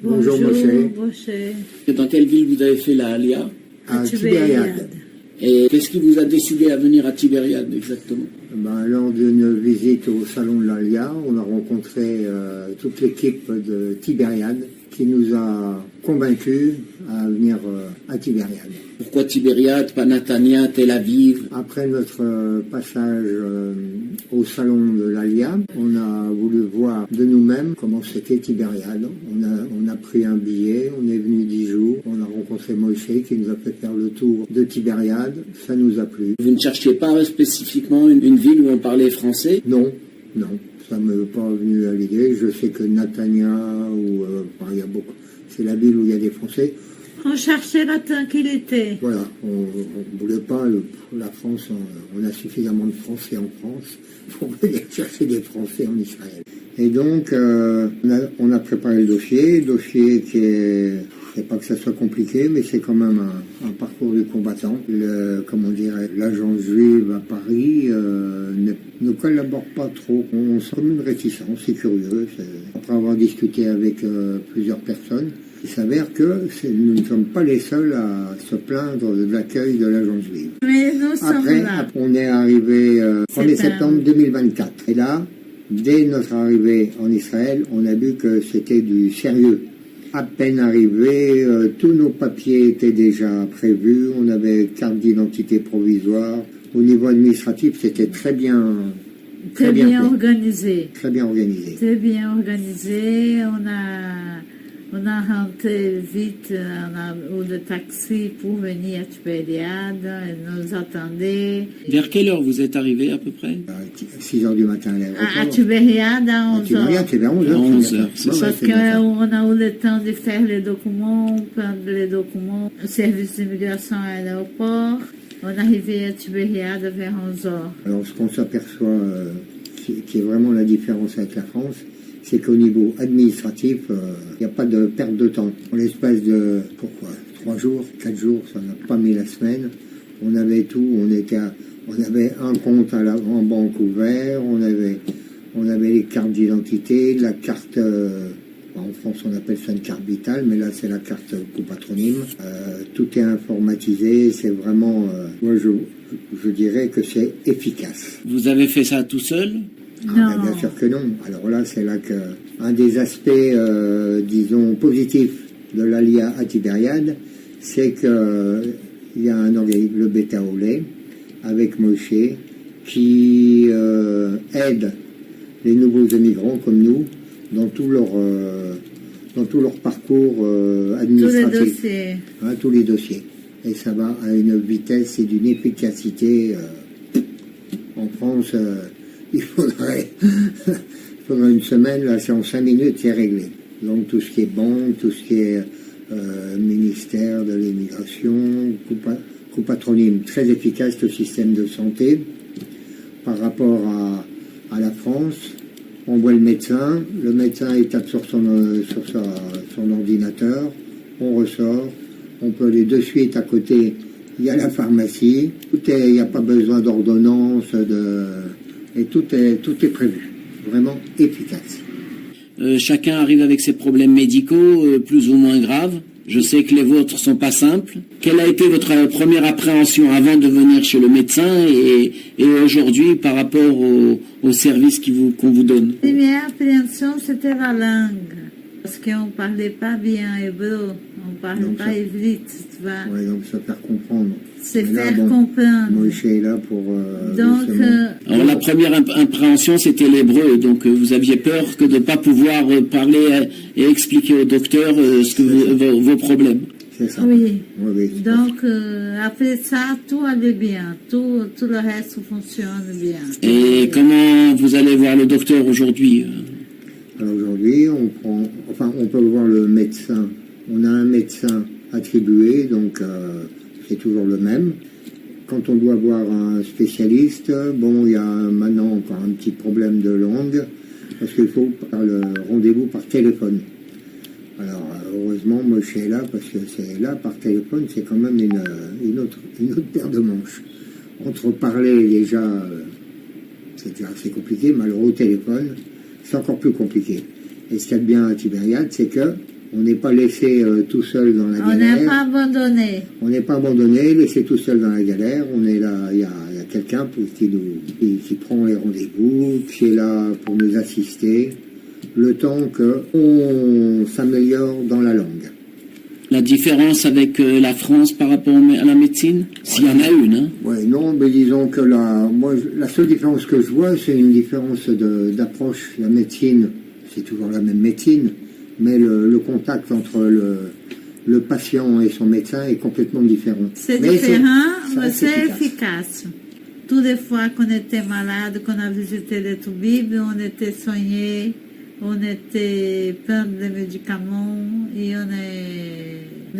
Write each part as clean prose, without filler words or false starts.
Bonjour Moshe. Dans quelle ville vous avez fait la Alia? À Tibériade. Et qu'est-ce qui vous a décidé à venir à Tibériade exactement? Lors d'une visite au salon de l'Alia, on a rencontré toute l'équipe de Tibériade qui nous a convaincus à venir à Tibériade. Pourquoi Tibériade, pas Natania, Tel Aviv? Après notre passage au salon de l'Alia, on a voulu voir de nous-mêmes comment c'était Tibériade. On a pris un billet, on est venu 10 jours, on a rencontré Moshe qui nous a fait faire le tour de Tibériade, ça nous a plu. Vous ne cherchiez pas spécifiquement une ville où on parlait français? Non, ça ne m'est pas venu à l'idée. Je sais que Natania, il y a beaucoup, c'est la ville où il y a des Français. On cherchait la tranquillité. Voilà, on ne voulait pas la France, on a suffisamment de Français en France pour venir chercher des Français en Israël. Et donc, on a préparé le dossier qui est, c'est pas que ça soit compliqué, mais c'est quand même un parcours du combattant. L'agence juive à Paris ne collabore pas trop. On sent comme une réticence, c'est curieux. Après avoir discuté avec plusieurs personnes, il s'avère que nous ne sommes pas les seuls à se plaindre de l'accueil de l'agence juive. Mais nous sommes là. On est arrivé 1er septembre 2024. Et là, dès notre arrivée en Israël, on a vu que c'était du sérieux. À peine arrivé, tous nos papiers étaient déjà prévus. On avait carte d'identité provisoire. Au niveau administratif, c'était très bien organisé. Très bien organisé. Très bien organisé. On a rentré vite ou le taxi pour venir à Tibériade. Ils nous attendaient. Vers quelle heure vous êtes arrivé à peu près? À 6 h du matin. À Tibériade, à 11 h. Tibériade, c'est vers 11 h. 11 h, c'est ça. Parce qu'on a eu le temps de faire les documents, prendre les documents, au service d'immigration à l'aéroport. On est arrivé à Tibériade vers 11 h. Alors, ce qu'on s'aperçoit, qui est vraiment la différence avec la France, c'est qu'au niveau administratif, il n'y a pas de perte de temps. En l'espace de 3 jours, 4 jours, ça n'a pas mis la semaine. On avait tout, on avait un compte en banque ouvert, on avait les cartes d'identité, la carte, en France on appelle ça une carte vitale, mais là c'est la carte copatronyme. Tout est informatisé, c'est vraiment, moi je dirais que c'est efficace. Vous avez fait ça tout seul? Ben, bien sûr que non. Alors là, c'est là qu'un des aspects, disons, positifs de l'Alia à Tibériade, c'est qu'il y a un organisme, le Beta Olé, avec Moshe, qui aide les nouveaux immigrants comme nous dans tout leur parcours administratif. Tous les dossiers. Et ça va à une vitesse et d'une efficacité. En France, il faudrait une semaine, là c'est en 5 minutes, c'est réglé. Donc tout ce qui est banque, tout ce qui est ministère de l'immigration, copatronyme, très efficace le système de santé. Par rapport à la France, on voit le médecin il tape sur son ordinateur, on ressort, on peut aller de suite à côté, il y a la pharmacie, il n'y a pas besoin d'ordonnance, et tout est prévu, vraiment efficace. Chacun arrive avec ses problèmes médicaux, plus ou moins graves. Je sais que les vôtres sont pas simples. Quelle a été votre première appréhension avant de venir chez le médecin et aujourd'hui par rapport au service qu'on vous donne? La première appréhension, c'était la langue. Parce qu'on ne parlait pas bien hébreu, on ne parlait pas hébreu, tu vois. Oui, donc se faire comprendre. C'est faire comprendre. Moshe est là pour... Alors la première appréhension, c'était l'hébreu, donc vous aviez peur que de ne pas pouvoir parler et expliquer au docteur vos problèmes. C'est ça. Oui. Donc, après ça, tout allait bien, tout le reste fonctionne bien. Et comment vous allez voir le docteur aujourd'hui? Alors aujourd'hui, on peut voir le médecin. On a un médecin attribué, donc c'est toujours le même. Quand on doit voir un spécialiste, il y a maintenant encore un petit problème de langue, parce qu'il faut faire le rendez-vous par téléphone. Alors heureusement, moi je suis là, parce que c'est là par téléphone, c'est quand même une autre paire de manches. Entre parler déjà, c'est déjà assez compliqué, mais alors au téléphone, c'est encore plus compliqué. Et ce qu'il y a de bien à Tibériade, c'est que On n'est pas laissé tout seul dans la On galère. n'est pas abandonné. On n'est pas abandonné, laissé tout seul dans la galère. On est là, il y a quelqu'un qui prend les rendez-vous, qui est là pour nous assister, le temps qu'on s'améliore dans la langue. La différence avec la France par rapport à la médecine, s'il y en a une, hein. Ouais, non, mais disons que la seule différence que je vois, c'est une différence d'approche. La médecine, c'est toujours la même médecine, mais le contact entre le patient et son médecin est complètement différent. C'est Mais différent, mais c'est c'est efficace. Toutes les fois qu'on était malade, qu'on a visité les Toubibs, on était soigné, on était plein de médicaments et on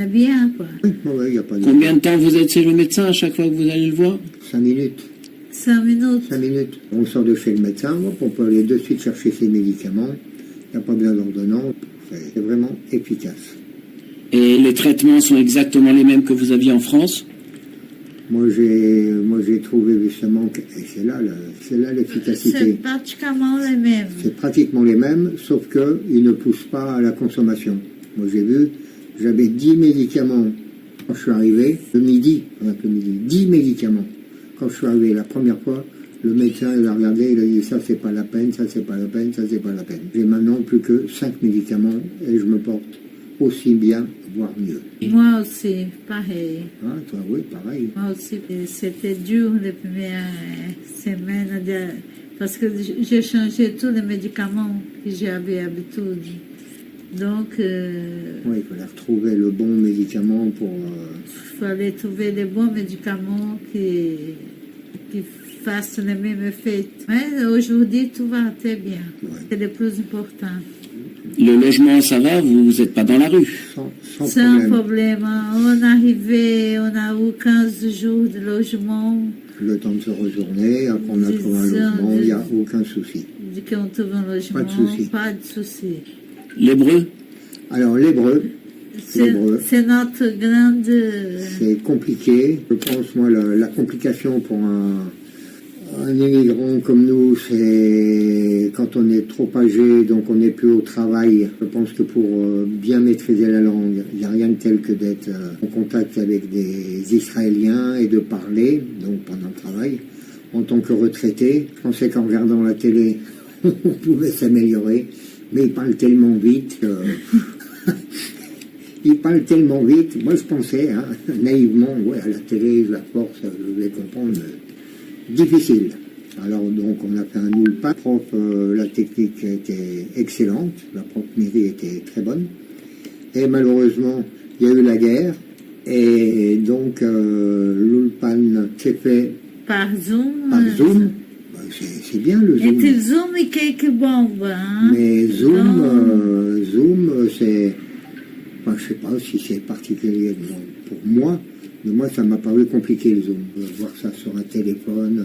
est bien, quoi. Ouais, y a pas de... Combien de temps vous êtes chez le médecin à chaque fois que vous allez le voir? 5 minutes. 5 minutes. 5 minutes. On sort de chez le médecin, on peut aller de suite chercher ses médicaments. Il n'y a pas besoin d'ordonnance. C'est vraiment efficace. Et les traitements sont exactement les mêmes que vous aviez en France? Moi, j'ai trouvé justement que et c'est là l'efficacité. C'est pratiquement les mêmes. C'est pratiquement les mêmes, sauf qu'ils ne poussent pas à la consommation. Moi, j'ai vu, j'avais 10 médicaments quand je suis arrivé, le midi, 10 médicaments. Quand je suis arrivé la première fois, le médecin il a regardé, il a dit ça c'est pas la peine, ça c'est pas la peine, ça c'est pas la peine. J'ai maintenant plus que 5 médicaments et je me porte aussi bien, voire mieux. Moi aussi, pareil. Hein, toi, oui, pareil. Moi aussi, c'était dur les premières semaines parce que j'ai changé tous les médicaments que j'avais l'habitude. Donc, Ouais, il fallait retrouver le bon médicament pour... il fallait trouver les bons médicaments qui fassent les mêmes effets. Mais aujourd'hui, tout va très bien. Ouais. C'est le plus important. Le logement, ça va? Vous n'êtes pas dans la rue? Sans problème. Problème. On arrivait, on a eu 15 jours de logement. Le temps de se retourner, après on a trouvé un logement, il n'y a aucun souci. Dès qu'on trouve un logement, Pas de souci. pas de souci. L'hébreu? Alors l'hébreu, C'est notre grande... c'est compliqué. Je pense, moi, la complication pour un immigrant comme nous, c'est quand on est trop âgé, donc on n'est plus au travail. Je pense que pour bien maîtriser la langue, il n'y a rien de tel que d'être en contact avec des Israéliens et de parler, donc pendant le travail. En tant que retraité, je pensais qu'en regardant la télé, on pouvait s'améliorer, mais ils parlent tellement vite que... Ils parlent tellement vite. Moi, je pensais, hein, naïvement, ouais, à la télé, la force, je vais comprendre. Difficile. Alors, donc, on a fait un ulpa. Prof, la technique était excellente. La prof Miri était très bonne. Et malheureusement, il y a eu la guerre. Et donc, l'ulpan s'est fait Par Zoom. par Zoom. Bah, c'est bien le Zoom. Et Zoom et quelques bombes. Hein? Mais Zoom, Zoom, c'est... Enfin, je sais pas si c'est particulier pour moi, mais moi, ça m'a paru compliqué, le Zoom. Voir ça sur un téléphone,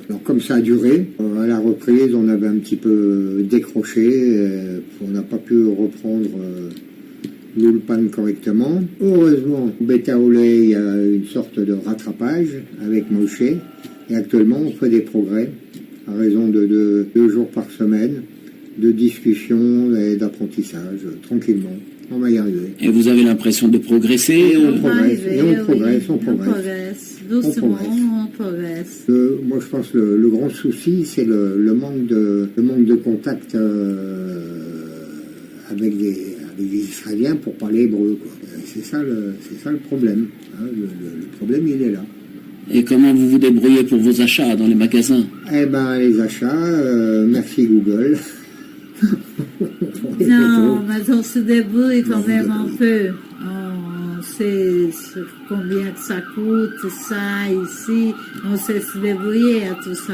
alors, comme ça a duré, à la reprise, on avait un petit peu décroché, on n'a pas pu reprendre l'Ulpan correctement. Heureusement, Beta Olé, il y a une sorte de rattrapage avec Moshe, et actuellement, on fait des progrès à raison de 2 jours par semaine, de discussion et d'apprentissage, tranquillement. On va y arriver. Et vous avez l'impression de progresser? On progresse, et on progresse. On progresse. Doucement, on progresse. Moi, je pense que le grand souci, c'est le manque de contact avec les Israéliens pour parler hébreu, quoi. C'est ça le problème. Hein. Le problème, il est là. Et comment vous vous débrouillez pour vos achats dans les magasins? Eh ben, les achats, merci Google. Non, mais on se débrouille quand même un peu. On sait combien que ça coûte, ça, ici. On sait se débrouiller à tout ça.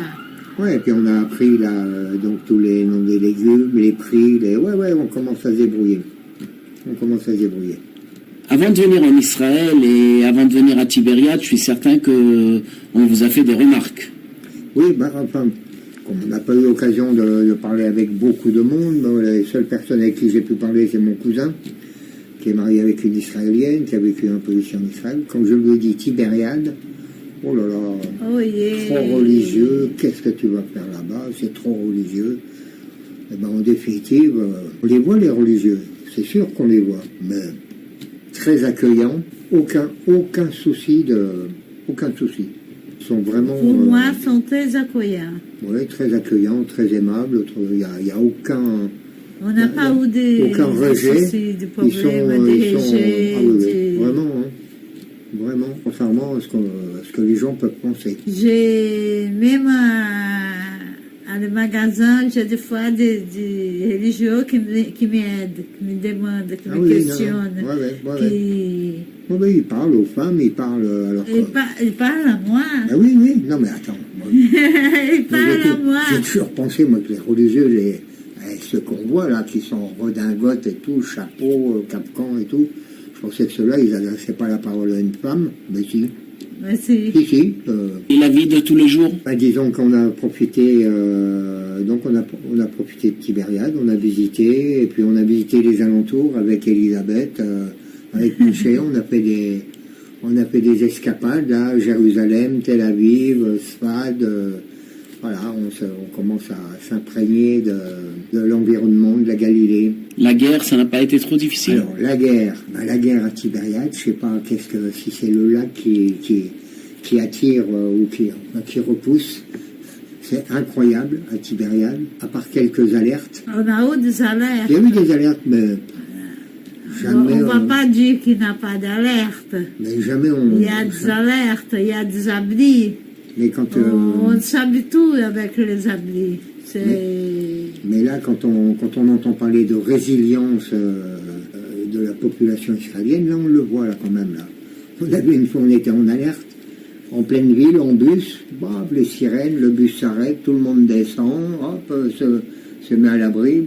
Ouais, et puis on a appris là, donc tous les noms des légumes, les prix, ouais, on commence à se débrouiller. Avant de venir en Israël et avant de venir à Tibériade, je suis certain que on vous a fait des remarques. Oui, enfin, comme on n'a pas eu l'occasion de parler avec beaucoup de monde, les seules personnes avec qui j'ai pu parler, c'est mon cousin, qui est marié avec une Israélienne, qui a vécu un peu ici en Israël. Quand je lui ai dit Tibériade, oh là là, Oh yeah. trop religieux, qu'est-ce que tu vas faire là-bas? C'est trop religieux. Eh ben, en définitive, on les voit, les religieux. C'est sûr qu'on les voit. Mais très accueillants. Aucun souci. Ils sont vraiment... Pour moi, ils sont très accueillants. Oui, très accueillants, très aimables. Il n'y a aucun... On n'a pas eu aucun rejet. Soucis, des problèmes, des rejets. Ah oui, vraiment, hein. Vraiment, contrairement à ce que les gens peuvent penser. Même à le magasin, j'ai des fois des religieux qui m'aident, qui me demandent, qui me questionnent. Oui, ils parlent aux femmes, ils parlent alors ils parlent à moi. Ah oui, non mais attends. Ils parlent à moi. J'ai toujours pensé, moi, que les religieux, ceux qu'on voit là, qui sont en redingote et tout, chapeau, capcan et tout, je pensais que ceux-là, ils n'adressaient pas la parole à une femme, mais si. Mais si. Si. Et la vie de tous les jours? Disons qu'on a profité, donc on a profité de Tibériade, on a visité, et puis on a visité les alentours avec Elisabeth, avec Michel, on a fait des escapades là, Jérusalem, Tel Aviv, Sfad, voilà, on commence à s'imprégner de l'environnement de la Galilée. La guerre, ça n'a pas été trop difficile? Alors, la guerre à Tibériade, je sais pas si c'est le lac qui attire ou qui repousse. C'est incroyable à Tibériade, à part quelques alertes. On a eu des alertes. Il y a eu des alertes, mais jamais... On ne va pas dire qu'il n'y a pas d'alerte. Mais jamais Il y a des alertes, il y a des abris. Mais quand, on s'habitue avec les abris. Mais là, quand on entend parler de résilience de la population israélienne, là, on le voit là quand même. Là. On a vu une fois, on était en alerte, en pleine ville, en bus, les sirènes, le bus s'arrête, tout le monde descend, hop, se met à l'abri,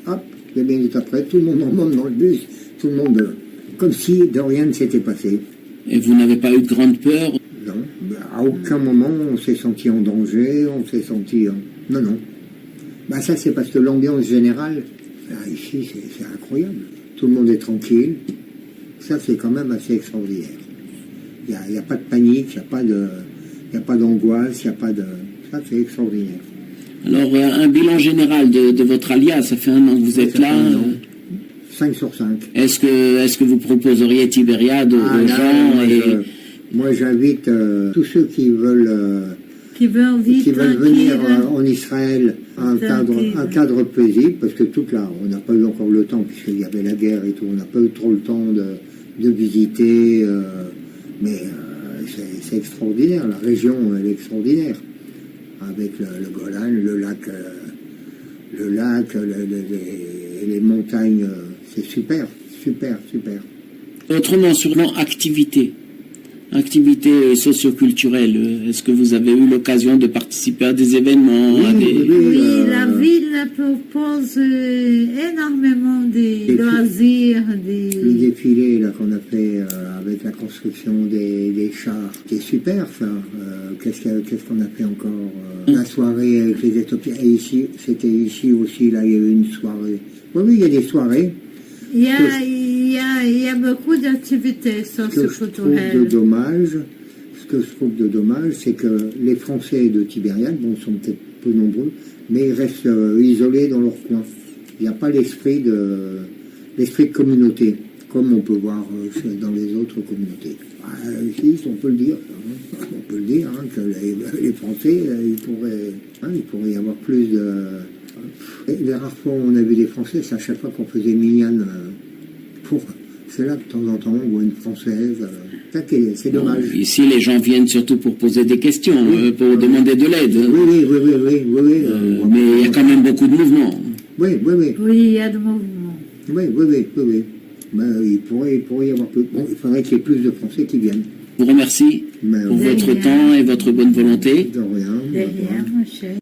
hop, 2 minutes après, tout le monde remonte dans le bus, tout le monde, comme si de rien ne s'était passé. Et vous n'avez pas eu de grande peur? Non, à aucun moment on s'est senti en danger, on s'est senti... Non. Ça c'est parce que l'ambiance générale, là, ici, c'est incroyable. Tout le monde est tranquille. Ça c'est quand même assez extraordinaire. Il n'y a pas de panique, il n'y a pas d'angoisse, il n'y a pas de... Ça c'est extraordinaire. Alors un bilan général de votre alias, ça fait 1 an que vous êtes là. 5 sur 5. Est-ce que vous proposeriez Tibériade aux gens Moi, j'invite tous ceux qui veulent venir en Israël à un cadre paisible, parce que on n'a pas eu encore le temps, puisqu'il y avait la guerre et tout, on n'a pas eu trop le temps de visiter, mais c'est extraordinaire, la région, elle est extraordinaire, avec le Golan, le lac, les montagnes, c'est super. Autrement, sur l'activité socioculturelle, est-ce que vous avez eu l'occasion de participer à des événements? Oui, la ville propose énormément de loisirs. Le défilé là qu'on a fait avec la construction des chars, c'était super ça. Qu'est-ce qu'on a fait encore? La soirée avec les Éthiopiens. Et ici, c'était ici aussi, là, il y avait une soirée. Oui, il y a des soirées. Il y a beaucoup d'activités socioculturelles. Ce que je trouve de dommage, c'est que les Français de Tibériade, sont peut-être peu nombreux, mais ils restent isolés dans leur coin. Il n'y a pas l'esprit de communauté, comme on peut voir dans les autres communautés. Ici, on peut le dire. On peut le dire, que les Français, il pourrait y avoir plus de... Les rares fois où on a vu des Français, c'est à chaque fois qu'on faisait mignonne c'est là que de temps en temps on voit une Française. C'est dommage. Ici, les gens viennent surtout pour poser des questions, pour demander de l'aide. Oui. Mais il y a quand même beaucoup de mouvements. Oui. Oui, il y a de mouvements. Oui. Il pourrait y avoir plus. Bon, il faudrait qu'il y ait plus de Français qui viennent. Je vous remercie pour votre temps et votre bonne volonté. De rien, mon cher.